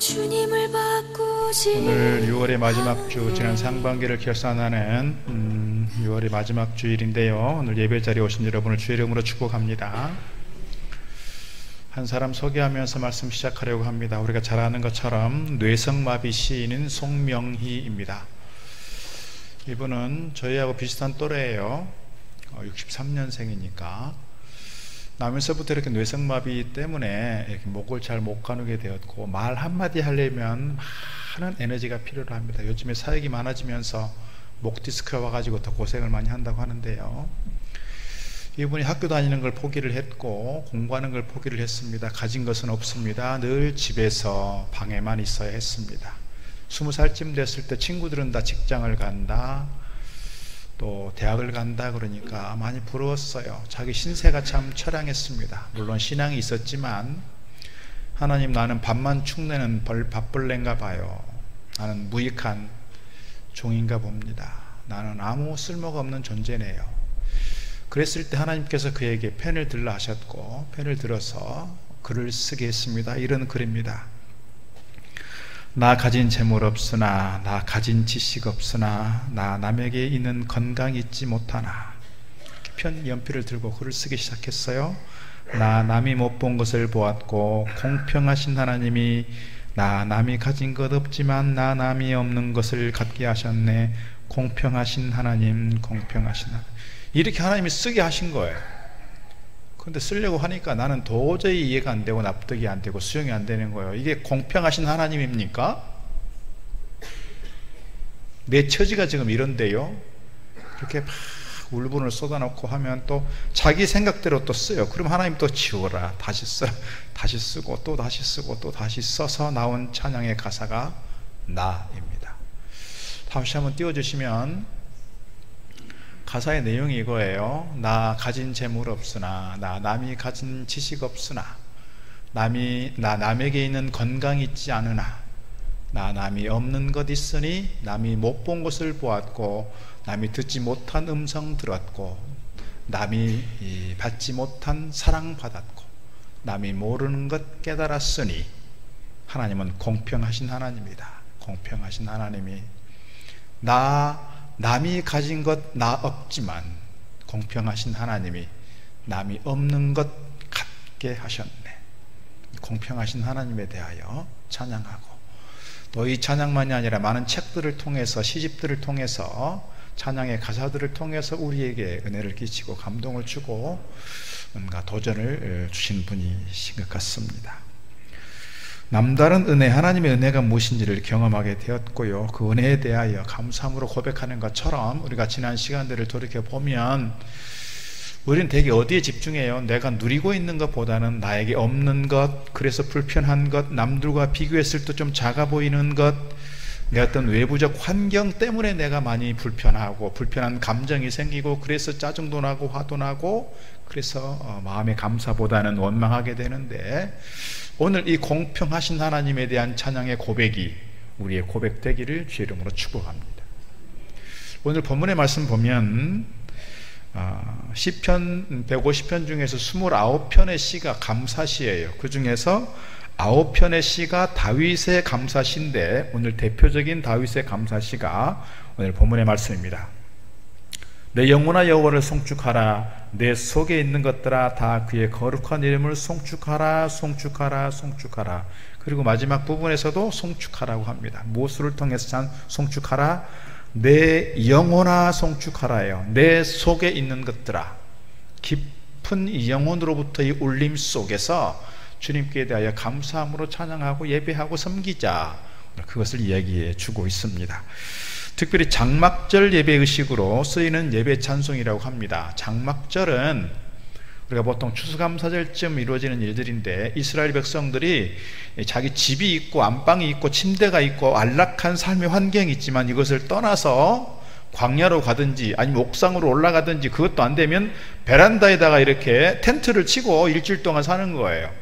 주님을 바꾸지. 오늘 6월의 마지막 주, 지난 상반기를 결산하는 6월의 마지막 주일인데요. 오늘 예배 자리에 오신 여러분을 주의 이름으로 축복합니다. 한 사람 소개하면서 말씀 시작하려고 합니다. 우리가 잘 아는 것처럼 뇌성마비 시인인 송명희입니다. 이분은 저희하고 비슷한 또래예요. 63년생이니까 나면서부터 이렇게 뇌성마비 때문에 이렇게 목을 잘 못 가누게 되었고, 말 한마디 하려면 많은 에너지가 필요로 합니다. 요즘에 사역이 많아지면서 목 디스크가 와가지고 더 고생을 많이 한다고 하는데요. 이분이 학교 다니는 걸 포기를 했고 공부하는 걸 포기를 했습니다. 가진 것은 없습니다. 늘 집에서 방에만 있어야 했습니다. 20살쯤 됐을 때 친구들은 다 직장을 간다, 또 대학을 간다 그러니까 많이 부러웠어요. 자기 신세가 참 처량했습니다. 물론 신앙이 있었지만, 하나님, 나는 밥만 축내는 밥벌레인가 봐요. 나는 무익한 종인가 봅니다. 나는 아무 쓸모가 없는 존재네요. 그랬을 때 하나님께서 그에게 펜을 들라 하셨고, 펜을 들어서 글을 쓰게 했습니다. 이런 글입니다. 나 가진 재물 없으나, 나 가진 지식 없으나, 나 남에게 있는 건강 잊지 못하나. 편 연필을 들고 글을 쓰기 시작했어요. 나 남이 못 본 것을 보았고, 공평하신 하나님이 나 남이 가진 것 없지만 나 남이 없는 것을 갖게 하셨네. 공평하신 하나님, 공평하신 하나님. 이렇게 하나님이 쓰게 하신 거예요. 그런데 쓰려고 하니까 나는 도저히 이해가 안 되고 납득이 안 되고 수용이 안 되는 거예요. 이게 공평하신 하나님입니까? 내 처지가 지금 이런데요. 이렇게 막 울분을 쏟아놓고 하면 또 자기 생각대로 또 써요. 그럼 하나님 또 지워라, 다시 써, 다시 쓰고 또 다시 쓰고 또 다시 써서 나온 찬양의 가사가 나입니다. 다시 한번 띄워주시면, 가사의 내용이 이거예요. 나 가진 재물 없으나, 나 남이 가진 지식 없으나, 나 남에게 있는 건강 있지 않으나, 나 남이 없는 것 있으니, 남이 못 본 것을 보았고, 남이 듣지 못한 음성 들었고, 남이 받지 못한 사랑 받았고, 남이 모르는 것 깨달았으니. 하나님은 공평하신 하나님이다. 공평하신 하나님이 남이 가진 것 나 없지만 공평하신 하나님이 남이 없는 것 갖게 하셨네. 공평하신 하나님에 대하여 찬양하고, 또 이 찬양만이 아니라 많은 책들을 통해서, 시집들을 통해서, 찬양의 가사들을 통해서 우리에게 은혜를 끼치고 감동을 주고 뭔가 도전을 주신 분이신 것 같습니다. 남다른 은혜, 하나님의 은혜가 무엇인지를 경험하게 되었고요. 그 은혜에 대하여 감사함으로 고백하는 것처럼 우리가 지난 시간들을 돌이켜보면 우리는 되게 어디에 집중해요? 내가 누리고 있는 것보다는 나에게 없는 것, 그래서 불편한 것, 남들과 비교했을 때 좀 작아 보이는 것, 내 어떤 외부적 환경 때문에 내가 많이 불편하고 불편한 감정이 생기고, 그래서 짜증도 나고 화도 나고, 그래서 마음의 감사보다는 원망하게 되는데, 오늘 이 공평하신 하나님에 대한 찬양의 고백이 우리의 고백되기를 주의 이름으로 축복합니다. 오늘 본문의 말씀 보면 시편 150편 중에서 29편의 시가 감사시예요. 그 중에서 9편의 시가 다윗의 감사시인데, 오늘 대표적인 다윗의 감사시가 오늘 본문의 말씀입니다. 내 영혼아 여호와를 송축하라. 내 속에 있는 것들아 다 그의 거룩한 이름을 송축하라, 송축하라, 송축하라. 그리고 마지막 부분에서도 송축하라고 합니다. 무엇을 통해서 송축하라? 내 영혼아 송축하라예요. 내 속에 있는 것들아. 깊은 이 영혼으로부터의 울림 속에서 주님께 대하여 감사함으로 찬양하고 예배하고 섬기자. 그것을 이야기해 주고 있습니다. 특별히 장막절 예배 의식으로 쓰이는 예배 찬송이라고 합니다. 장막절은 우리가 보통 추수감사절쯤 이루어지는 일들인데, 이스라엘 백성들이 자기 집이 있고 안방이 있고 침대가 있고 안락한 삶의 환경이 있지만, 이것을 떠나서 광야로 가든지 아니면 옥상으로 올라가든지, 그것도 안 되면 베란다에다가 이렇게 텐트를 치고 일주일 동안 사는 거예요.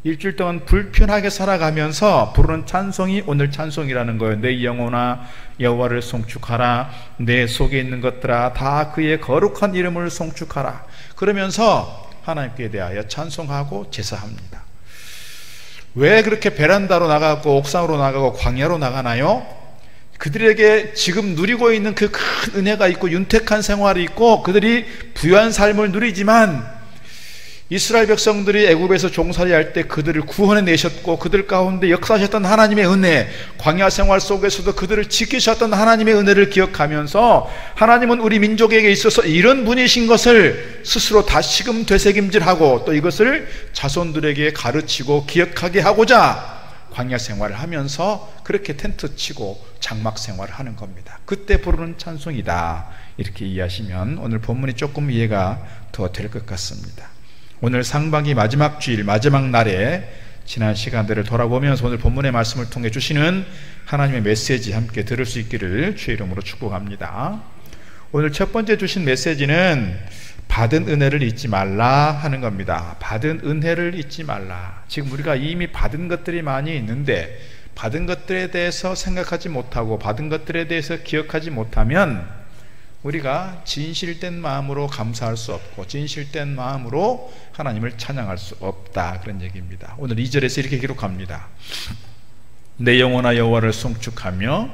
일주일 동안 불편하게 살아가면서 부르는 찬송이 오늘 찬송이라는 거예요. 내 영혼아 여호와를 송축하라. 내 속에 있는 것들아 다 그의 거룩한 이름을 송축하라. 그러면서 하나님께 대하여 찬송하고 제사합니다. 왜 그렇게 베란다로 나가고 옥상으로 나가고 광야로 나가나요? 그들에게 지금 누리고 있는 그 큰 은혜가 있고 윤택한 생활이 있고 그들이 부유한 삶을 누리지만 이스라엘 백성들이 애굽에서 종살이할 때 그들을 구원해 내셨고 그들 가운데 역사하셨던 하나님의 은혜, 광야 생활 속에서도 그들을 지키셨던 하나님의 은혜를 기억하면서 하나님은 우리 민족에게 있어서 이런 분이신 것을 스스로 다시금 되새김질하고 또 이것을 자손들에게 가르치고 기억하게 하고자 광야 생활을 하면서 그렇게 텐트 치고 장막 생활을 하는 겁니다. 그때 부르는 찬송이다, 이렇게 이해하시면 오늘 본문이 조금 이해가 더 될 것 같습니다. 오늘 상반기 마지막 주일 마지막 날에 지난 시간들을 돌아보면서 오늘 본문의 말씀을 통해 주시는 하나님의 메시지 함께 들을 수 있기를 주의 이름으로 축복합니다. 오늘 첫 번째 주신 메시지는 받은 은혜를 잊지 말라 하는 겁니다. 받은 은혜를 잊지 말라. 지금 우리가 이미 받은 것들이 많이 있는데 받은 것들에 대해서 생각하지 못하고 받은 것들에 대해서 기억하지 못하면 우리가 진실된 마음으로 감사할 수 없고 진실된 마음으로 하나님을 찬양할 수 없다, 그런 얘기입니다. 오늘 2절에서 이렇게 기록합니다. 내 영혼아 여호와를 송축하며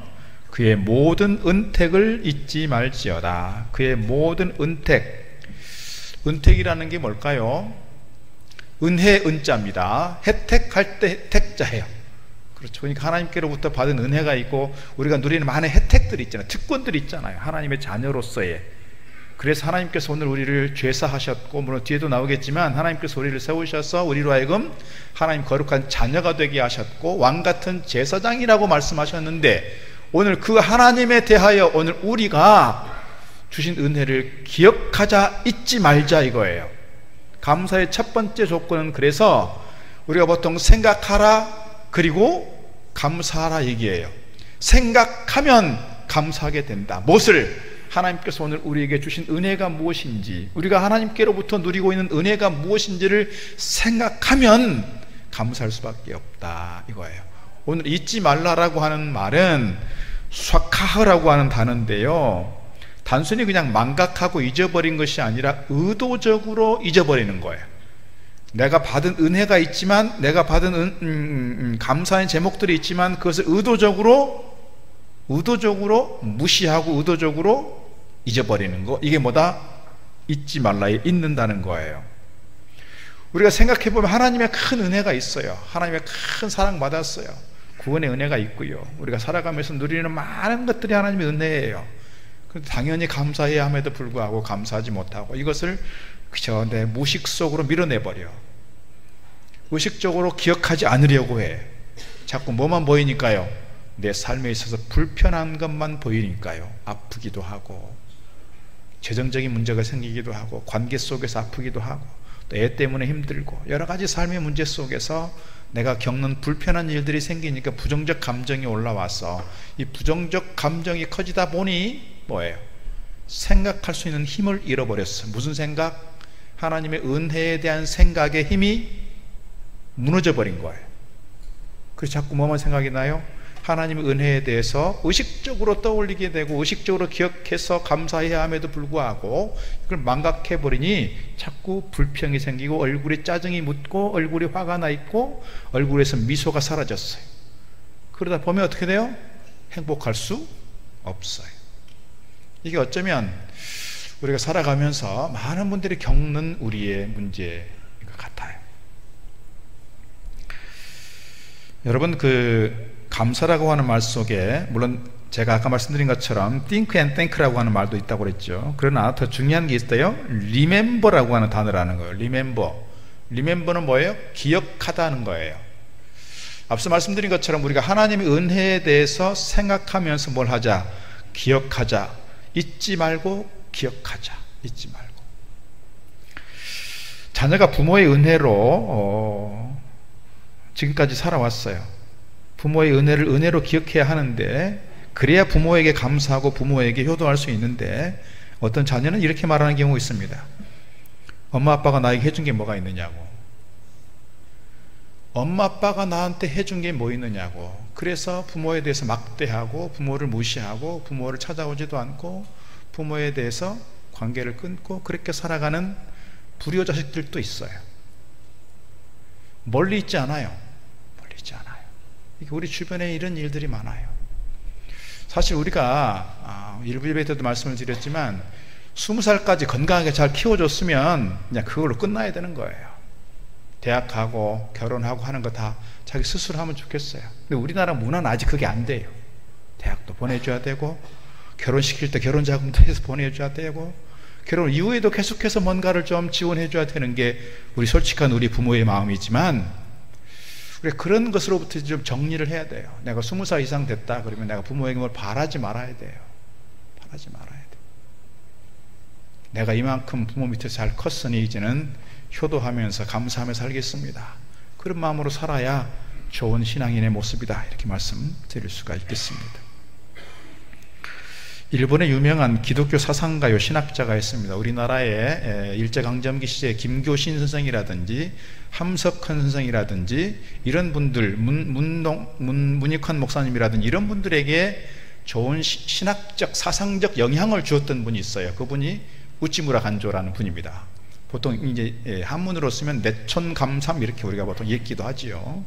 그의 모든 은택을 잊지 말지어다. 그의 모든 은택, 은택이라는 게 뭘까요? 은혜 은자입니다. 혜택할 때 택자예요. 그렇죠. 그러니까 하나님께로부터 받은 은혜가 있고 우리가 누리는 많은 혜택들이 있잖아요. 특권들이 있잖아요. 하나님의 자녀로서의. 그래서 하나님께서 오늘 우리를 죄사하셨고, 물론 뒤에도 나오겠지만 하나님께서 우리를 세우셔서 우리로 하여금 하나님 거룩한 자녀가 되게 하셨고 왕같은 제사장이라고 말씀하셨는데, 오늘 그 하나님에 대하여 오늘 우리가 주신 은혜를 기억하자, 잊지 말자, 이거예요. 감사의 첫 번째 조건은 그래서 우리가 보통 생각하라 그리고 감사하라 얘기예요. 생각하면 감사하게 된다. 무엇을? 하나님께서 오늘 우리에게 주신 은혜가 무엇인지, 우리가 하나님께로부터 누리고 있는 은혜가 무엇인지를 생각하면 감사할 수밖에 없다, 이거예요. 오늘 잊지 말라라고 하는 말은 샤카흐라고 하는 단어인데요, 단순히 그냥 망각하고 잊어버린 것이 아니라 의도적으로 잊어버리는 거예요. 내가 받은 은혜가 있지만, 내가 받은 감사의 제목들이 있지만 그것을 의도적으로 무시하고 의도적으로 잊어버리는 거, 이게 뭐다? 잊지 말라에 잊는다는 거예요. 우리가 생각해보면 하나님의 큰 은혜가 있어요. 하나님의 큰 사랑 받았어요. 구원의 은혜가 있고요, 우리가 살아가면서 누리는 많은 것들이 하나님의 은혜예요. 그런데 당연히 감사해야 함에도 불구하고 감사하지 못하고 이것을 그저 내 무식 속으로 밀어내버려. 의식적으로 기억하지 않으려고 해. 자꾸 뭐만 보이니까요? 내 삶에 있어서 불편한 것만 보이니까요. 아프기도 하고, 재정적인 문제가 생기기도 하고, 관계 속에서 아프기도 하고, 또 애 때문에 힘들고, 여러 가지 삶의 문제 속에서 내가 겪는 불편한 일들이 생기니까 부정적 감정이 올라와서 이 부정적 감정이 커지다 보니 뭐예요? 생각할 수 있는 힘을 잃어버렸어. 무슨 생각? 하나님의 은혜에 대한 생각의 힘이 무너져 버린 거예요. 그래서 자꾸 뭐만 생각이 나요? 하나님의 은혜에 대해서 의식적으로 떠올리게 되고 의식적으로 기억해서 감사해야 함에도 불구하고 그걸 망각해버리니 자꾸 불평이 생기고 얼굴에 짜증이 묻고 얼굴에 화가 나 있고 얼굴에서 미소가 사라졌어요. 그러다 보면 어떻게 돼요? 행복할 수 없어요. 이게 어쩌면 우리가 살아가면서 많은 분들이 겪는 우리의 문제인 것 같아요. 여러분, 감사라고 하는 말 속에 물론 제가 아까 말씀드린 것처럼 think and thank라고 하는 말도 있다고 그랬죠. 그러나 더 중요한 게 있어요. remember라고 하는 단어라는 거예요. remember는 뭐예요? 기억하다는 거예요. 앞서 말씀드린 것처럼 우리가 하나님의 은혜에 대해서 생각하면서 뭘 하자? 기억하자. 잊지 말고 기억하자. 잊지 말고. 자녀가 부모의 은혜로 지금까지 살아왔어요. 부모의 은혜를 은혜로 기억해야 하는데, 그래야 부모에게 감사하고 부모에게 효도할 수 있는데, 어떤 자녀는 이렇게 말하는 경우가 있습니다. 엄마 아빠가 나에게 해준 게 뭐가 있느냐고, 엄마 아빠가 나한테 해준 게 뭐 있느냐고. 그래서 부모에 대해서 막대하고 부모를 무시하고 부모를 찾아오지도 않고 부모에 대해서 관계를 끊고 그렇게 살아가는 불효 자식들도 있어요. 멀리 있지 않아요. 그렇지 않아요. 우리 주변에 이런 일들이 많아요. 사실 우리가 일부 예배 때도 말씀을 드렸지만 20살까지 건강하게 잘 키워줬으면 그냥 그걸로 끝나야 되는 거예요. 대학 가고 결혼하고 하는 거 다 자기 스스로 하면 좋겠어요. 근데 우리나라 문화는 아직 그게 안 돼요. 대학도 보내줘야 되고, 결혼시킬 때 결혼자금도 해서 보내줘야 되고, 결혼 이후에도 계속해서 뭔가를 좀 지원해줘야 되는 게 우리 솔직한 우리 부모의 마음이지만, 우리가 그런 것으로부터 좀 정리를 해야 돼요. 내가 20살 이상 됐다 그러면 내가 부모에게 뭘 바라지 말아야 돼요. 바라지 말아야 돼요. 내가 이만큼 부모 밑에서 잘 컸으니 이제는 효도하면서 감사하며 살겠습니다. 그런 마음으로 살아야 좋은 신앙인의 모습이다, 이렇게 말씀드릴 수가 있겠습니다. 일본의 유명한 기독교 사상가요 신학자가 있습니다. 우리나라의 일제강점기 시대에 김교신 선생이라든지 함석헌 선생이라든지 이런 분들, 문익환 목사님이라든지 이런 분들에게 좋은 신학적 사상적 영향을 주었던 분이 있어요. 그분이 우찌무라 간조라는 분입니다. 보통 이제 한문으로 쓰면 내촌감삼 이렇게 우리가 보통 읽기도 하지요.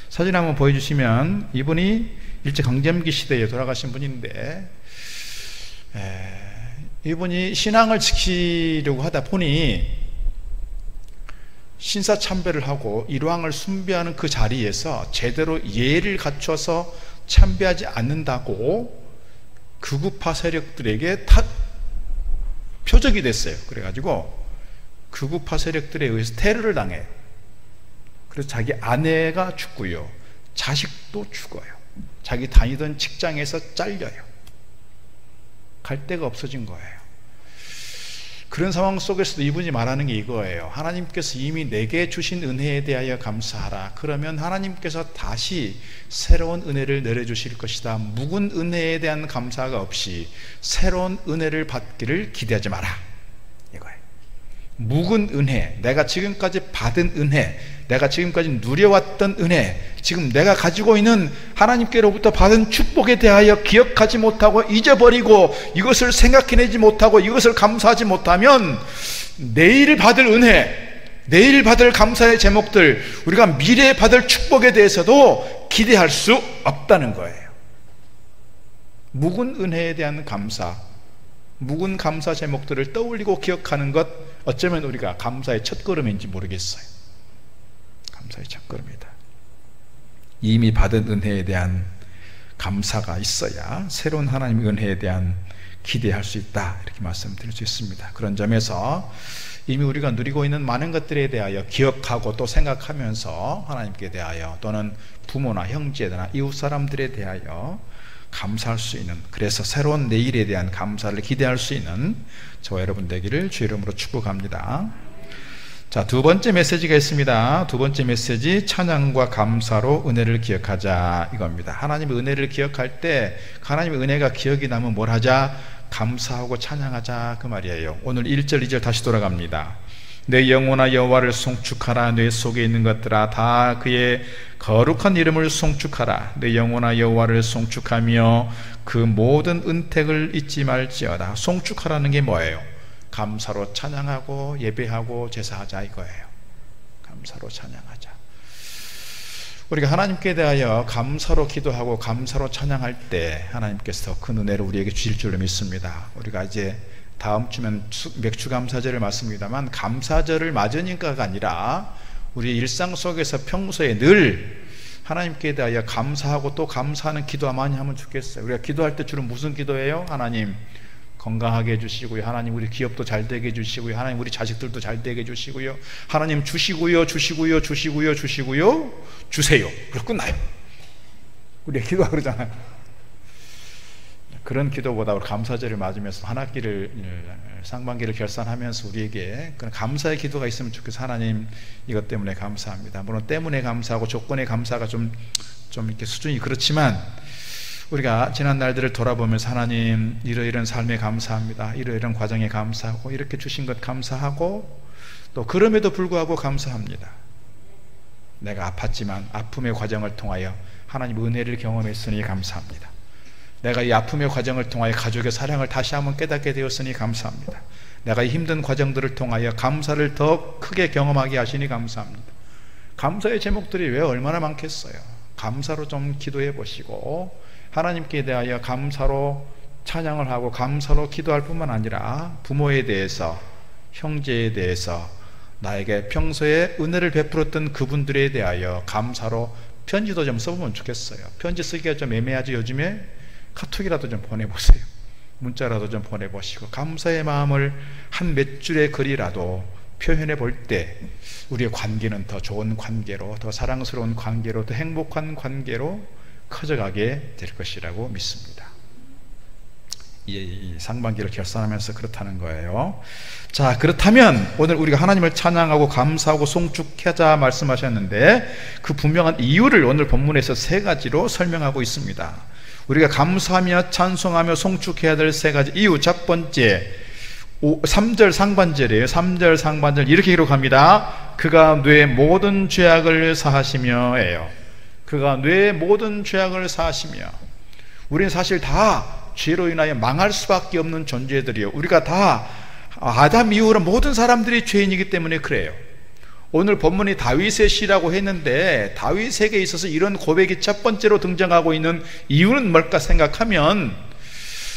사진 한번 보여주시면 이분이 일제강점기 시대에 돌아가신 분인데, 이분이 신앙을 지키려고 하다 보니 신사참배를 하고 일왕을 숭배하는 그 자리에서 제대로 예를 갖춰서 참배하지 않는다고 극우파 세력들에게 표적이 됐어요. 그래가지고 극우파 세력들에 의해서 테러를 당해요. 그래서 자기 아내가 죽고요, 자식도 죽어요. 자기 다니던 직장에서 잘려요. 갈 데가 없어진 거예요. 그런 상황 속에서도 이분이 말하는 게 이거예요. 하나님께서 이미 내게 주신 은혜에 대하여 감사하라. 그러면 하나님께서 다시 새로운 은혜를 내려주실 것이다. 묵은 은혜에 대한 감사가 없이 새로운 은혜를 받기를 기대하지 마라, 이거예요. 묵은 은혜, 내가 지금까지 받은 은혜, 내가 지금까지 누려왔던 은혜, 지금 내가 가지고 있는 하나님께로부터 받은 축복에 대하여 기억하지 못하고 잊어버리고 이것을 생각해내지 못하고 이것을 감사하지 못하면 내일 받을 은혜, 내일 받을 감사의 제목들, 우리가 미래에 받을 축복에 대해서도 기대할 수 없다는 거예요. 묵은 은혜에 대한 감사, 묵은 감사 제목들을 떠올리고 기억하는 것, 어쩌면 우리가 감사의 첫걸음인지 모르겠어요. 감사의 첫걸음이다. 이미 받은 은혜에 대한 감사가 있어야 새로운 하나님의 은혜에 대한 기대할 수 있다, 이렇게 말씀드릴 수 있습니다. 그런 점에서 이미 우리가 누리고 있는 많은 것들에 대하여 기억하고 또 생각하면서 하나님께 대하여 또는 부모나 형제나 이웃 사람들에 대하여 감사할 수 있는, 그래서 새로운 내일에 대한 감사를 기대할 수 있는 저와 여러분 되기를 주의 이름으로 축복합니다. 자, 두 번째 메시지가 있습니다. 두 번째 메시지, 찬양과 감사로 은혜를 기억하자, 이겁니다. 하나님의 은혜를 기억할 때 하나님의 은혜가 기억이 나면 뭘 하자? 감사하고 찬양하자, 그 말이에요. 오늘 1절 2절 다시 돌아갑니다. 내 영혼아 여호와를 송축하라. 내 속에 있는 것들아 다 그의 거룩한 이름을 송축하라. 내 영혼아 여호와를 송축하며 그 모든 은택을 잊지 말지어다. 송축하라는 게 뭐예요? 감사로 찬양하고 예배하고 제사하자, 이거예요. 감사로 찬양하자. 우리가 하나님께 대하여 감사로 기도하고 감사로 찬양할 때 하나님께서 더 큰 은혜를 우리에게 주실 줄로 믿습니다. 우리가 이제 다음 주면 맥주감사절을 맞습니다만, 감사절을 맞으니까가 아니라 우리 일상 속에서 평소에 늘 하나님께 대하여 감사하고 또 감사하는 기도 많이 하면 좋겠어요. 우리가 기도할 때 주로 무슨 기도해요? 하나님 건강하게 해주시고요, 하나님 우리 기업도 잘 되게 해주시고요, 하나님 우리 자식들도 잘 되게 해주시고요, 하나님 주시고요 주시고요 주시고요 주시고요 주세요. 그리고 끝나요. 우리가 기도가 그러잖아요. 그런 기도보다 우리 감사절을 맞으면서 한 학기를, 상반기를 결산하면서 우리에게 그런 감사의 기도가 있으면 좋겠어요. 하나님 이것 때문에 감사합니다. 물론 때문에 감사하고 조건의 감사가 좀 이렇게 수준이 그렇지만, 우리가 지난 날들을 돌아보면서 하나님 이러이러한 삶에 감사합니다, 이러이러한 과정에 감사하고 이렇게 주신 것 감사하고, 또 그럼에도 불구하고 감사합니다. 내가 아팠지만 아픔의 과정을 통하여 하나님 은혜를 경험했으니 감사합니다. 내가 이 아픔의 과정을 통하여 가족의 사랑을 다시 한번 깨닫게 되었으니 감사합니다. 내가 이 힘든 과정들을 통하여 감사를 더 크게 경험하게 하시니 감사합니다. 감사의 제목들이 왜 얼마나 많겠어요. 감사로 좀 기도해 보시고 하나님께 대하여 감사로 찬양을 하고 감사로 기도할 뿐만 아니라 부모에 대해서, 형제에 대해서, 나에게 평소에 은혜를 베풀었던 그분들에 대하여 감사로 편지도 좀 써보면 좋겠어요. 편지 쓰기가 좀 애매하죠. 요즘에 카톡이라도 좀 보내보세요. 문자라도 좀 보내보시고 감사의 마음을 한 몇 줄의 글이라도 표현해 볼 때 우리의 관계는 더 좋은 관계로, 더 사랑스러운 관계로, 더 행복한 관계로 커져가게 될 것이라고 믿습니다. 이 상반기를 결산하면서 그렇다는 거예요. 자, 그렇다면 오늘 우리가 하나님을 찬양하고 감사하고 송축하자 말씀하셨는데 그 분명한 이유를 오늘 본문에서 세 가지로 설명하고 있습니다. 우리가 감사하며 찬송하며 송축해야 될 세 가지 이유. 첫 번째, 3절 상반절이에요. 3절 상반절 이렇게 기록합니다. 그가 뇌 모든 죄악을 사하시며 예요. 그가 뇌 모든 죄악을 사하시며. 우리는 사실 다 죄로 인하여 망할 수밖에 없는 존재들이에요. 우리가 다 아담 이후로 모든 사람들이 죄인이기 때문에 그래요. 오늘 본문이 다윗의 시라고 했는데 다윗에게 있어서 이런 고백이 첫 번째로 등장하고 있는 이유는 뭘까 생각하면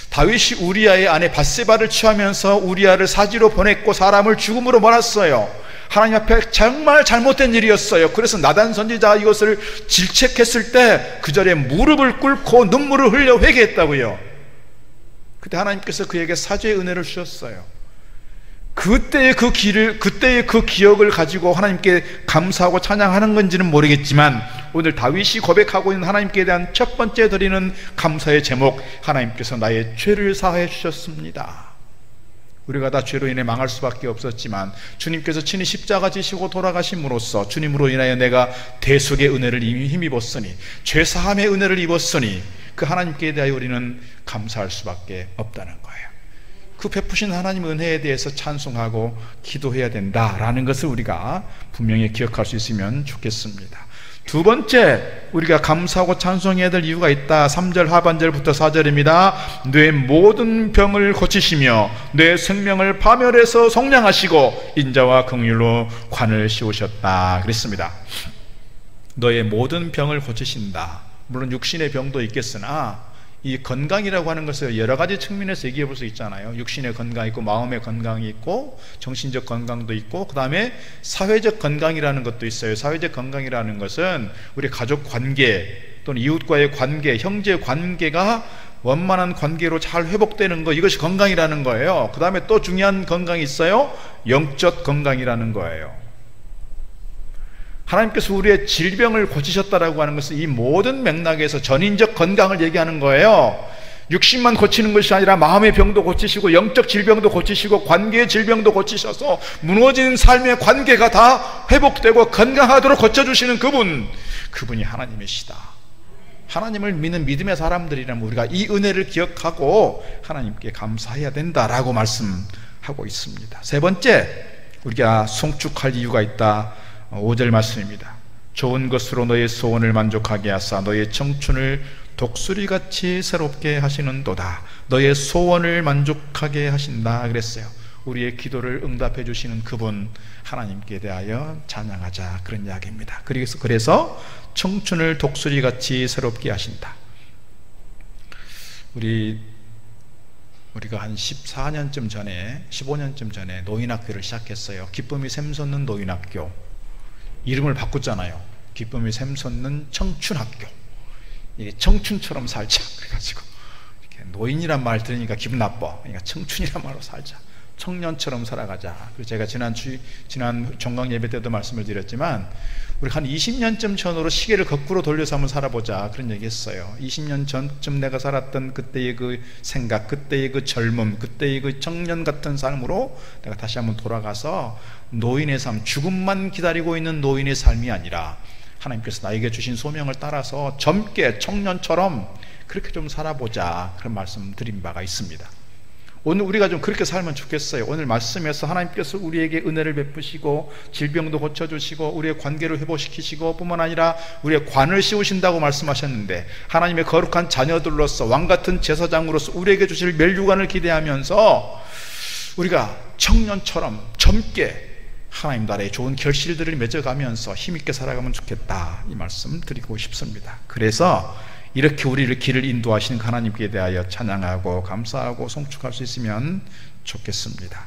다윗이 우리아의 아내 밧세바를 취하면서 우리아를 사지로 보냈고 사람을 죽음으로 몰았어요. 하나님 앞에 정말 잘못된 일이었어요. 그래서 나단 선지자가 이것을 질책했을 때 그 자리에 무릎을 꿇고 눈물을 흘려 회개했다고요. 그때 하나님께서 그에게 사죄의 은혜를 주셨어요. 그때의 그 기억을 가지고 하나님께 감사하고 찬양하는 건지는 모르겠지만 오늘 다윗이 고백하고 있는 하나님께 대한 첫 번째 드리는 감사의 제목, 하나님께서 나의 죄를 사하여 주셨습니다. 우리가 다 죄로 인해 망할 수밖에 없었지만 주님께서 친히 십자가 지시고 돌아가심으로써 주님으로 인하여 내가 대속의 은혜를 이미 힘입었으니 죄사함의 은혜를 입었으니 그 하나님께 대하여 우리는 감사할 수밖에 없다는 거예요. 그 베푸신 하나님 은혜에 대해서 찬송하고 기도해야 된다라는 것을 우리가 분명히 기억할 수 있으면 좋겠습니다. 두 번째, 우리가 감사하고 찬송해야 될 이유가 있다. 3절 하반절부터 4절입니다. 내 모든 병을 고치시며 내 생명을 파멸해서 속량하시고 인자와 긍휼로 관을 씌우셨다 그랬습니다. 너의 모든 병을 고치신다. 물론 육신의 병도 있겠으나 이 건강이라고 하는 것을 여러 가지 측면에서 얘기해 볼 수 있잖아요. 육신의 건강이 있고 마음의 건강이 있고 정신적 건강도 있고 그 다음에 사회적 건강이라는 것도 있어요. 사회적 건강이라는 것은 우리 가족 관계 또는 이웃과의 관계, 형제 관계가 원만한 관계로 잘 회복되는 것, 이것이 건강이라는 거예요. 그 다음에 또 중요한 건강이 있어요. 영적 건강이라는 거예요. 하나님께서 우리의 질병을 고치셨다라고 하는 것은 이 모든 맥락에서 전인적 건강을 얘기하는 거예요. 육신만 고치는 것이 아니라 마음의 병도 고치시고 영적 질병도 고치시고 관계의 질병도 고치셔서 무너진 삶의 관계가 다 회복되고 건강하도록 고쳐주시는 그분이 하나님이시다. 하나님을 믿는 믿음의 사람들이라면 우리가 이 은혜를 기억하고 하나님께 감사해야 된다라고 말씀하고 있습니다. 세 번째, 우리가 송축할 이유가 있다. 5절 말씀입니다. 좋은 것으로 너의 소원을 만족하게 하사 너의 청춘을 독수리같이 새롭게 하시는도다. 너의 소원을 만족하게 하신다 그랬어요. 우리의 기도를 응답해 주시는 그분 하나님께 대하여 찬양하자, 그런 이야기입니다. 그래서 청춘을 독수리같이 새롭게 하신다. 우리가 한 14년쯤 전에 15년쯤 전에 노인학교를 시작했어요. 기쁨이 샘솟는 노인학교. 이름을 바꿨잖아요. 기쁨이 샘솟는 청춘학교. 이게 청춘처럼 살자 그래가지고 이렇게 노인이란 말 들으니까 기분 나빠. 그러니까 청춘이란 말로 살자, 청년처럼 살아가자. 그래서 제가 지난 종강 예배 때도 말씀을 드렸지만 우리 한 20년쯤 전으로 시계를 거꾸로 돌려서 한번 살아보자, 그런 얘기 했어요. 20년 전쯤 내가 살았던 그때의 그 생각, 그때의 그 젊음, 그때의 그 청년 같은 삶으로 내가 다시 한번 돌아가서 노인의 삶, 죽음만 기다리고 있는 노인의 삶이 아니라 하나님께서 나에게 주신 소명을 따라서 젊게 청년처럼 그렇게 좀 살아보자, 그런 말씀 드린 바가 있습니다. 오늘 우리가 좀 그렇게 살면 좋겠어요. 오늘 말씀에서 하나님께서 우리에게 은혜를 베푸시고 질병도 고쳐주시고 우리의 관계를 회복시키시고 뿐만 아니라 우리의 관을 씌우신다고 말씀하셨는데 하나님의 거룩한 자녀들로서 왕같은 제사장으로서 우리에게 주실 멸류관을 기대하면서 우리가 청년처럼 젊게 하나님 나라의 좋은 결실들을 맺어가면서 힘있게 살아가면 좋겠다, 이 말씀 드리고 싶습니다. 그래서 이렇게 우리를 길을 인도하시는 하나님께 대하여 찬양하고 감사하고 송축할 수 있으면 좋겠습니다.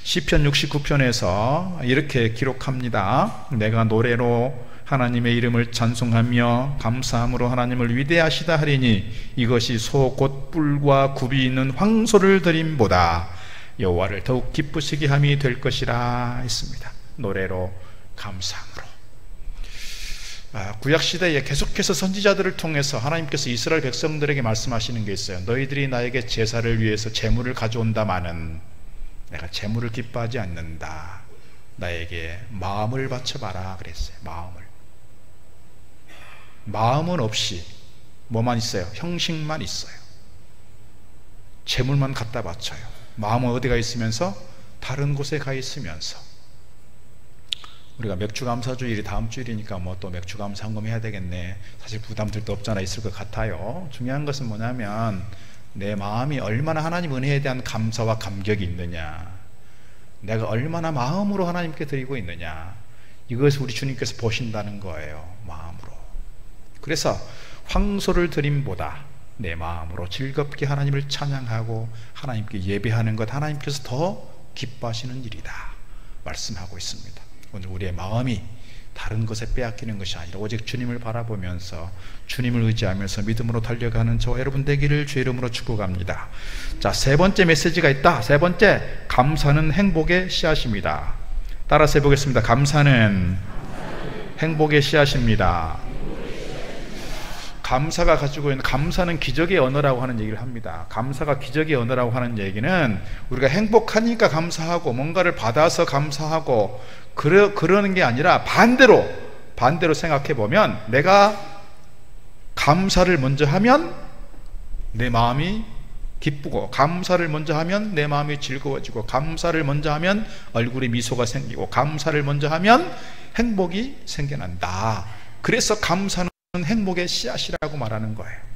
시편 69편에서 이렇게 기록합니다. 내가 노래로 하나님의 이름을 찬송하며 감사함으로 하나님을 위대하시다 하리니 이것이 소 곧 뿔과 굽이 있는 황소를 드림보다 여호와를 더욱 기쁘시게 함이 될 것이라 했습니다. 노래로 감사함으로. 구약시대에 계속해서 선지자들을 통해서 하나님께서 이스라엘 백성들에게 말씀하시는 게 있어요. 너희들이 나에게 제사를 위해서 제물을 가져온다마는 내가 제물을 기뻐하지 않는다. 나에게 마음을 바쳐봐라 그랬어요. 마음은 없이 뭐만 있어요? 형식만 있어요. 제물만 갖다 바쳐요. 마음은 어디가 있으면서? 다른 곳에 가 있으면서. 우리가 맥주감사주일이 다음 주일이니까 뭐 또 맥주감사 헌금 해야 되겠네, 사실 부담들도 없잖아 있을 것 같아요. 중요한 것은 뭐냐면 내 마음이 얼마나 하나님 은혜에 대한 감사와 감격이 있느냐, 내가 얼마나 마음으로 하나님께 드리고 있느냐, 이것을 우리 주님께서 보신다는 거예요. 마음으로. 그래서 황소를 드림보다 내 마음으로 즐겁게 하나님을 찬양하고 하나님께 예배하는 것, 하나님께서 더 기뻐하시는 일이다 말씀하고 있습니다. 오늘 우리의 마음이 다른 것에 빼앗기는 것이 아니라 오직 주님을 바라보면서 주님을 의지하면서 믿음으로 달려가는 저와 여러분 되기를 주의 이름으로 축복합니다. 자, 세 번째 메시지가 있다. 세 번째, 감사는 행복의 씨앗입니다. 따라서 해보겠습니다. 감사는 행복의 씨앗입니다. 감사가 가지고 있는, 감사는 기적의 언어라고 하는 얘기를 합니다. 감사가 기적의 언어라고 하는 얘기는 우리가 행복하니까 감사하고 뭔가를 받아서 감사하고 그러는 게 아니라 반대로 생각해 보면 내가 감사를 먼저 하면 내 마음이 기쁘고, 감사를 먼저 하면 내 마음이 즐거워지고, 감사를 먼저 하면 얼굴에 미소가 생기고, 감사를 먼저 하면 행복이 생겨난다. 그래서 감사는 행복의 씨앗이라고 말하는 거예요.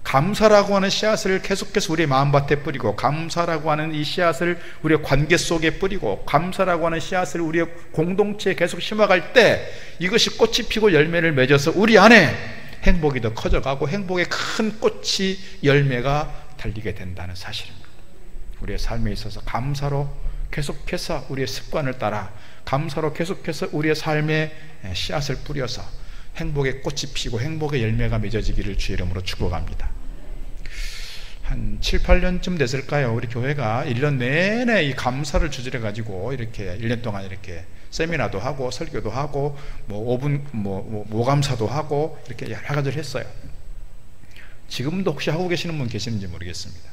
감사라고 하는 씨앗을 계속해서 우리의 마음밭에 뿌리고, 감사라고 하는 이 씨앗을 우리의 관계 속에 뿌리고, 감사라고 하는 씨앗을 우리의 공동체에 계속 심어갈 때 이것이 꽃이 피고 열매를 맺어서 우리 안에 행복이 더 커져가고 행복의 큰 꽃이 열매가 달리게 된다는 사실입니다. 우리의 삶에 있어서 감사로 계속해서 우리의 습관을 따라 감사로 계속해서 우리의 삶에 씨앗을 뿌려서 행복의 꽃이 피고 행복의 열매가 맺어지기를 주의 이름으로 축복합니다. 한 7, 8년쯤 됐을까요? 우리 교회가 1년 내내 이 감사를 주제로 가지고 이렇게 1년 동안 이렇게 세미나도 하고 설교도 하고 뭐 5분 모감사도 하고 이렇게 여러 가지를 했어요. 지금도 혹시 하고 계시는 분 계시는지 모르겠습니다.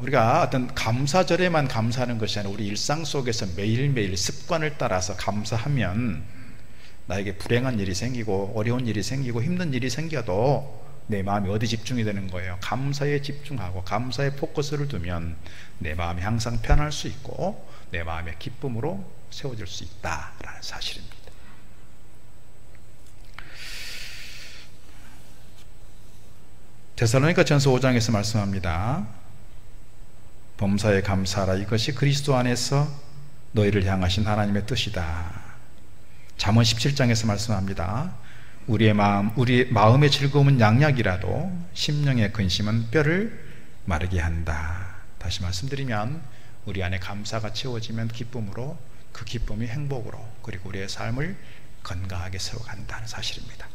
우리가 어떤 감사절에만 감사하는 것이 아니라 우리 일상 속에서 매일매일 습관을 따라서 감사하면 나에게 불행한 일이 생기고 어려운 일이 생기고 힘든 일이 생겨도 내 마음이 어디 집중이 되는 거예요? 감사에 집중하고 감사에 포커스를 두면 내 마음이 항상 편할 수 있고 내 마음의 기쁨으로 세워질 수 있다라는 사실입니다. 데살로니가 전서 5장에서 말씀합니다. 범사에 감사하라. 이것이 그리스도 안에서 너희를 향하신 하나님의 뜻이다. 잠언 17장에서 말씀합니다. 우리의 마음의 즐거움은 양약이라도 심령의 근심은 뼈를 마르게 한다. 다시 말씀드리면 우리 안에 감사가 채워지면 기쁨으로, 그 기쁨이 행복으로, 그리고 우리의 삶을 건강하게 세워간다는 사실입니다.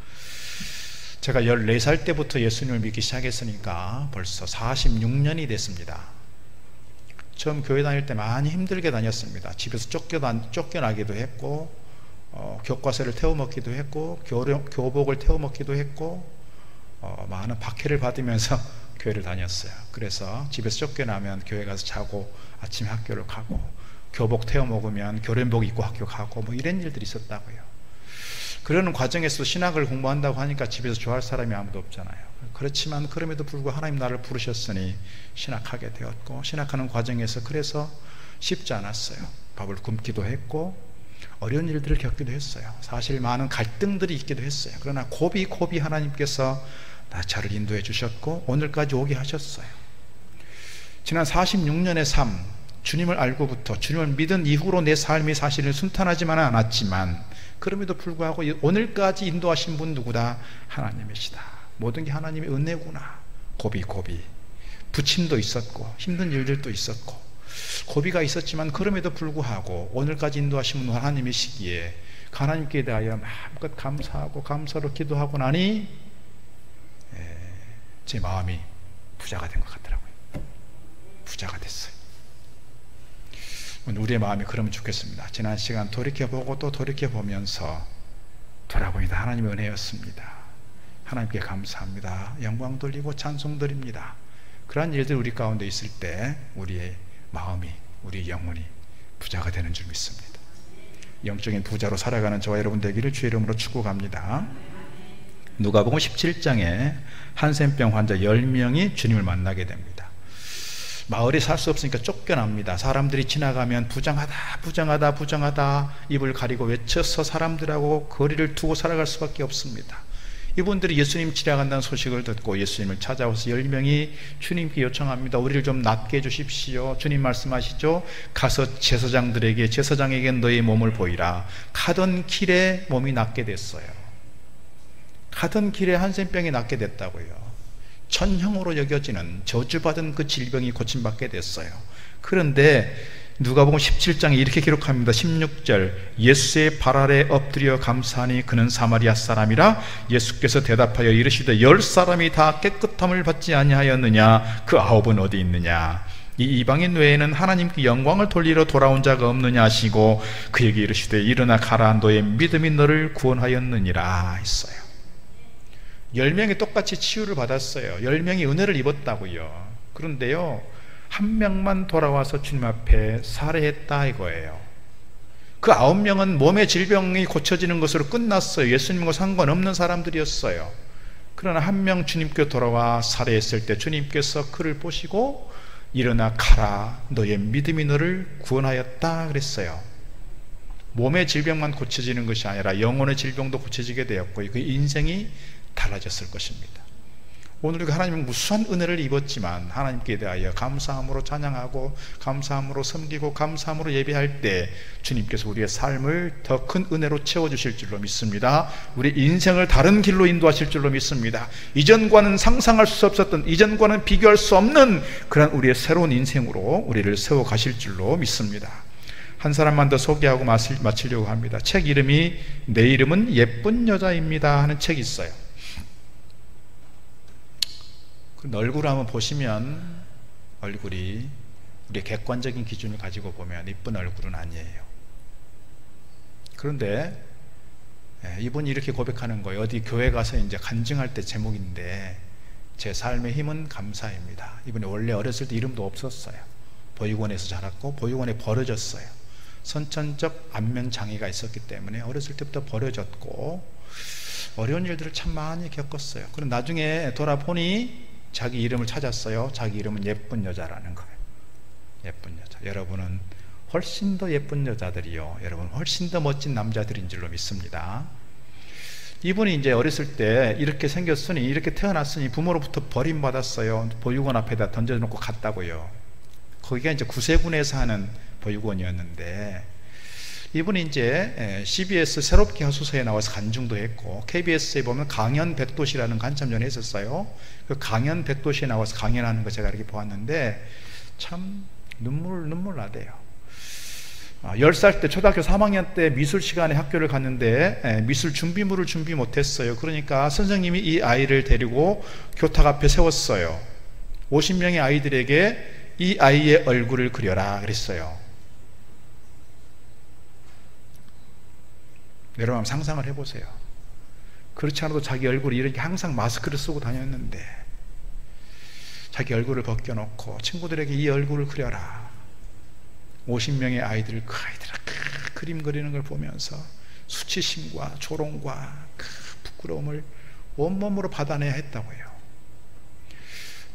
제가 14살 때부터 예수님을 믿기 시작했으니까 벌써 46년이 됐습니다. 처음 교회 다닐 때 많이 힘들게 다녔습니다. 집에서 쫓겨나기도 했고 교과서를 태워먹기도 했고 교복을 태워먹기도 했고 많은 박해를 받으면서 교회를 다녔어요. 그래서 집에서 쫓겨나면 교회 가서 자고 아침에 학교를 가고 교복 태워먹으면 교련복 입고 학교 가고 뭐 이런 일들이 있었다고요. 그러는 과정에서 신학을 공부한다고 하니까 집에서 좋아할 사람이 아무도 없잖아요. 그렇지만 그럼에도 불구하고 하나님 나를 부르셨으니 신학하게 되었고, 신학하는 과정에서 그래서 쉽지 않았어요. 밥을 굶기도 했고 어려운 일들을 겪기도 했어요. 사실 많은 갈등들이 있기도 했어요. 그러나 고비 하나님께서 저를 인도해 주셨고 오늘까지 오게 하셨어요. 지난 46년의 삶, 주님을 알고부터 주님을 믿은 이후로 내 삶이 사실은 순탄하지만은 않았지만 그럼에도 불구하고 오늘까지 인도하신 분 누구다? 하나님이시다. 모든 게 하나님의 은혜구나. 고비 부침도 있었고 힘든 일들도 있었고 고비가 있었지만 그럼에도 불구하고 오늘까지 인도하신 분 하나님이시기에 하나님께 대하여 마음껏 감사하고 감사로 기도하고 나니 제 마음이 부자가 된 것 같더라고요. 부자가 됐어요. 우리의 마음이 그러면 좋겠습니다. 지난 시간 돌이켜보고 또 돌이켜보면서 돌아보니다 하나님의 은혜였습니다. 하나님께 감사합니다. 영광 돌리고 찬송 드립니다. 그러한 일들 우리 가운데 있을 때 우리의 마음이, 우리의 영혼이 부자가 되는 줄 믿습니다. 영적인 부자로 살아가는 저와 여러분 되기를 주의 이름으로 축복합니다. 누가복음 17장에 한센병 환자 10명이 주님을 만나게 됩니다. 마을에 살 수 없으니까 쫓겨납니다. 사람들이 지나가면 부정하다 입을 가리고 외쳐서 사람들하고 거리를 두고 살아갈 수밖에 없습니다. 이분들이 예수님 지나간다는 소식을 듣고 예수님을 찾아와서 10명이 주님께 요청합니다. 우리를 좀 낫게 해주십시오. 주님 말씀하시죠. 가서 제사장에게 너의 몸을 보이라. 가던 길에 몸이 낫게 됐어요. 가던 길에 한센병이 낫게 됐다고요. 천형으로 여겨지는 저주받은 그 질병이 고침받게 됐어요. 그런데 누가복음 17장에 이렇게 기록합니다. 16절 예수의 발 아래 엎드려 감사하니 그는 사마리아 사람이라. 예수께서 대답하여 이르시되 10사람이 다 깨끗함을 받지 아니하였느냐? 그 9은 어디 있느냐? 이 이방인 외에는 하나님께 영광을 돌리러 돌아온 자가 없느냐 하시고 그에게 이르시되 일어나 가라. 너의 믿음이 너를 구원하였느니라 했어요. 10명이 똑같이 치유를 받았어요. 10명이 은혜를 입었다고요. 그런데요, 한 명만 돌아와서 주님 앞에 살해했다 이거예요. 그 9명은 몸의 질병이 고쳐지는 것으로 끝났어요. 예수님과 상관없는 사람들이었어요. 그러나 한 명 주님께 돌아와 살해했을 때 주님께서 그를 보시고 일어나 가라. 너의 믿음이 너를 구원하였다 그랬어요. 몸의 질병만 고쳐지는 것이 아니라 영혼의 질병도 고쳐지게 되었고 그 인생이 달라졌을 것입니다. 오늘 우리가 하나님은 무수한 은혜를 입었지만 하나님께 대하여 감사함으로 찬양하고 감사함으로 섬기고 감사함으로 예배할 때 주님께서 우리의 삶을 더 큰 은혜로 채워주실 줄로 믿습니다. 우리 인생을 다른 길로 인도하실 줄로 믿습니다. 이전과는 상상할 수 없었던, 이전과는 비교할 수 없는 그런 우리의 새로운 인생으로 우리를 세워가실 줄로 믿습니다. 한 사람만 더 소개하고 마치려고 합니다. 책 이름이 내 이름은 예쁜 여자입니다 하는 책이 있어요. 얼굴을 한번 보시면 얼굴이 우리의 객관적인 기준을 가지고 보면 이쁜 얼굴은 아니에요. 그런데 이분이 이렇게 고백하는 거예요. 어디 교회 가서 이제 간증할 때 제목인데 제 삶의 힘은 감사입니다. 이분이 원래 어렸을 때 이름도 없었어요. 보육원에서 자랐고 보육원에 버려졌어요. 선천적 안면 장애가 있었기 때문에 어렸을 때부터 버려졌고 어려운 일들을 참 많이 겪었어요. 그럼 나중에 돌아보니 자기 이름을 찾았어요. 자기 이름은 예쁜 여자라는 거예요. 예쁜 여자. 여러분은 훨씬 더 예쁜 여자들이요, 여러분 훨씬 더 멋진 남자들인 줄로 믿습니다. 이분이 이제 어렸을 때 이렇게 생겼으니, 이렇게 태어났으니 부모로부터 버림받았어요. 보육원 앞에다 던져놓고 갔다고요. 거기가 이제 구세군에서 하는 보육원이었는데, 이분이 이제 CBS 새롭게 하소서에 나와서 간증도 했고, KBS에 보면 강연 백도시라는 간참전에 했었어요. 그 강연 백도시에 나와서 강연하는 거 제가 이렇게 보았는데 참 눈물 나대요. 10살 때 초등학교 3학년 때 미술 시간에 학교를 갔는데 미술 준비물을 준비 못했어요. 그러니까 선생님이 이 아이를 데리고 교탁 앞에 세웠어요. 50명의 아이들에게 이 아이의 얼굴을 그려라 그랬어요. 여러분 한번 상상을 해보세요. 그렇지 않아도 자기 얼굴이 이렇게 항상 마스크를 쓰고 다녔는데 자기 얼굴을 벗겨놓고 친구들에게 이 얼굴을 그려라. 50명의 아이들, 그 아이들이 그림 그리는 걸 보면서 수치심과 조롱과 그 부끄러움을 온몸으로 받아내야 했다고요.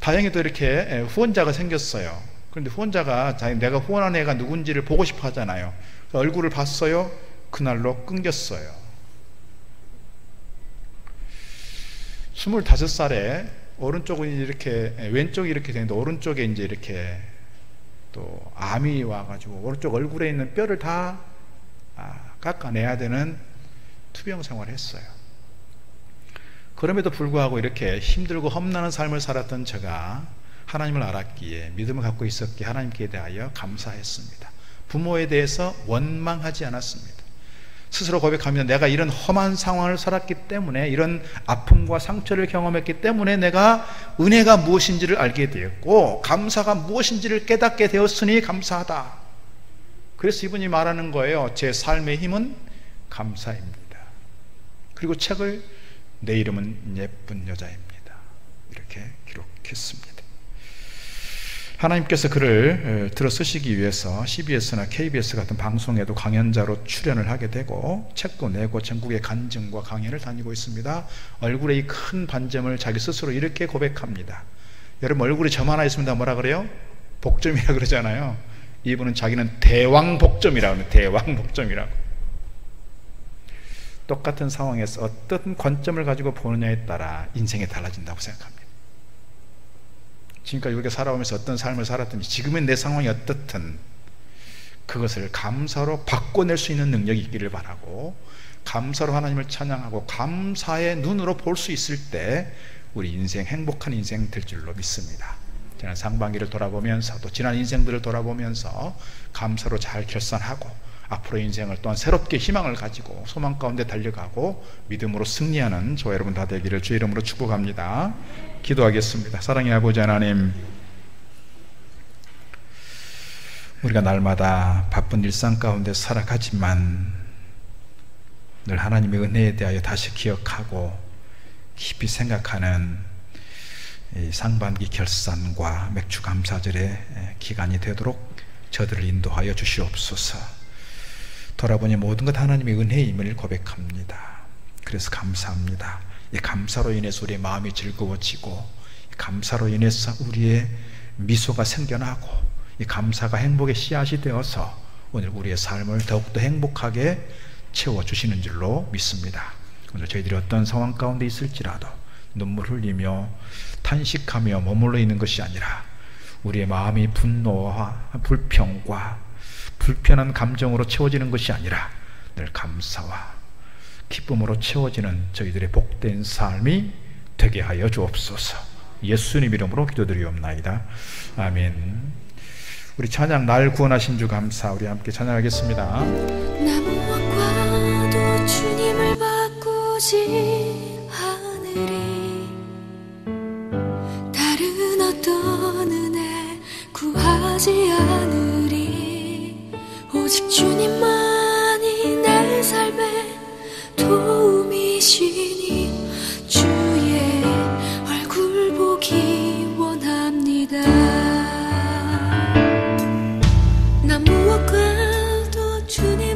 다행히도 이렇게 후원자가 생겼어요. 그런데 후원자가 내가 후원한 애가 누군지를 보고 싶어 하잖아요. 얼굴을 봤어요. 그날로 끊겼어요. 25살에 오른쪽은 이렇게, 왼쪽이 이렇게 되는데 오른쪽에 이제 이렇게 또 암이 와가지고 오른쪽 얼굴에 있는 뼈를 다 깎아내야 되는 투병 생활을 했어요. 그럼에도 불구하고 이렇게 힘들고 험난한 삶을 살았던 제가 하나님을 알았기에, 믿음을 갖고 있었기에 하나님께 대하여 감사했습니다. 부모에 대해서 원망하지 않았습니다. 스스로 고백합니다. 내가 이런 험한 상황을 살았기 때문에, 이런 아픔과 상처를 경험했기 때문에 내가 은혜가 무엇인지를 알게 되었고 감사가 무엇인지를 깨닫게 되었으니 감사하다. 그래서 이분이 말하는 거예요. 제 삶의 힘은 감사입니다. 그리고 책을 내 이름은 예쁜 여자입니다, 이렇게 기록했습니다. 하나님께서 그를 들어 쓰시기 위해서 CBS나 KBS 같은 방송에도 강연자로 출연을 하게 되고 책도 내고 전국의 간증과 강연을 다니고 있습니다. 얼굴에 이 큰 반점을 자기 스스로 이렇게 고백합니다. 여러분, 얼굴에 점 하나 있습니다. 뭐라 그래요? 복점이라고 그러잖아요. 이분은 자기는 대왕복점이라고 합니다. 대왕복점이라고. 똑같은 상황에서 어떤 관점을 가지고 보느냐에 따라 인생이 달라진다고 생각합니다. 지금까지 우리가 살아오면서 어떤 삶을 살았든지 지금의 내 상황이 어떻든 그것을 감사로 바꿔낼 수 있는 능력이 있기를 바라고, 감사로 하나님을 찬양하고 감사의 눈으로 볼 수 있을 때 우리 인생 행복한 인생 될 줄로 믿습니다. 지난 상반기를 돌아보면서 또 지난 인생들을 돌아보면서 감사로 잘 결산하고 앞으로의 인생을 또한 새롭게 희망을 가지고 소망 가운데 달려가고 믿음으로 승리하는 저와 여러분 다 되기를 주의 이름으로 축복합니다. 기도하겠습니다. 사랑의 아버지 하나님, 우리가 날마다 바쁜 일상 가운데 살아가지만 늘 하나님의 은혜에 대하여 다시 기억하고 깊이 생각하는 이 상반기 결산과 맥주 감사절의 기간이 되도록 저들을 인도하여 주시옵소서. 돌아보니 모든 것 하나님의 은혜임을 고백합니다. 그래서 감사합니다. 이 감사로 인해서 우리의 마음이 즐거워지고, 이 감사로 인해서 우리의 미소가 생겨나고, 이 감사가 행복의 씨앗이 되어서 오늘 우리의 삶을 더욱더 행복하게 채워주시는 줄로 믿습니다. 오늘 저희들이 어떤 상황 가운데 있을지라도 눈물 흘리며 탄식하며 머물러 있는 것이 아니라 우리의 마음이 분노와 불평과 불편한 감정으로 채워지는 것이 아니라 늘 감사와 기쁨으로 채워지는 저희들의 복된 삶이 되게 하여 주옵소서. 예수님 이름으로 기도드리옵나이다. 아멘. 우리 찬양, 날 구원하신 주 감사, 우리 함께 찬양하겠습니다. 나 무엇과도 주님을 바꾸지 않으리, 다른 어떤 은혜 구하지 않으리. 오직 주님만이 내 삶에 도움이시니 주의 얼굴 보기 원합니다. 나 무엇과도 주님